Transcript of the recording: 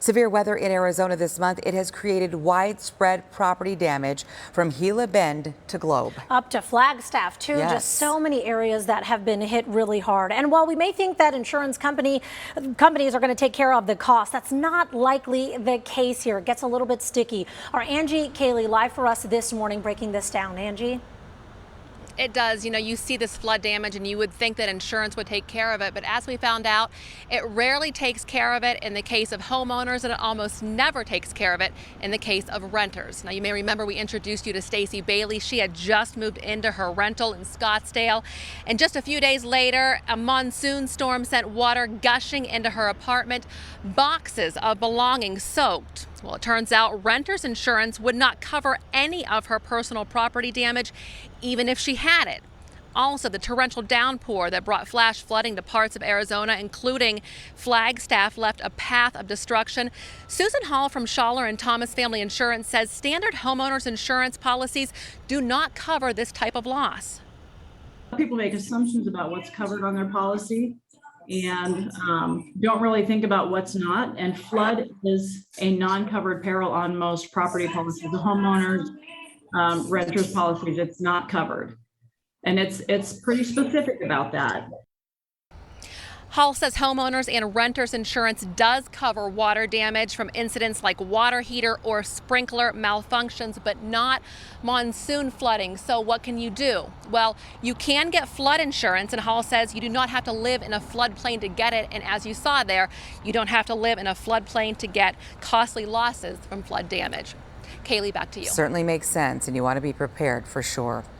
Severe weather in Arizona this month, it has created widespread property damage from Gila Bend to Globe. Up to Flagstaff, too. Yes. Just so many areas that have been hit really hard. And while we may think that insurance companies are going to take care of the cost, that's not likely the case here. It gets a little bit sticky. Our Angie Cayley live for us this morning breaking this down. Angie? It does. You know, you see this flood damage and you would think that insurance would take care of it. But as we found out, it rarely takes care of it in the case of homeowners, and it almost never takes care of it in the case of renters. Now, you may remember we introduced you to Stacey Bailey. She had just moved into her rental in Scottsdale. And just a few days later, a monsoon storm sent water gushing into her apartment, boxes of belongings soaked. Well, it turns out renters insurance would not cover any of her personal property damage, even if she had it. Also, the torrential downpour that brought flash flooding to parts of Arizona, including Flagstaff, left a path of destruction. Susan Hall from Schaller and Thomas Family Insurance says standard homeowners insurance policies do not cover this type of loss. People make assumptions about what's covered on their policy and don't really think about what's not. And flood is a non-covered peril on most property policies. The homeowners, renters policies, it's not covered. And it's pretty specific about that. Hall says homeowners and renters insurance does cover water damage from incidents like water heater or sprinkler malfunctions, but not monsoon flooding. So what can you do? Well, you can get flood insurance, and Hall says you do not have to live in a floodplain to get it. And as you saw there, you don't have to live in a floodplain to get costly losses from flood damage. Cayley, back to you. Certainly makes sense, and you want to be prepared for sure.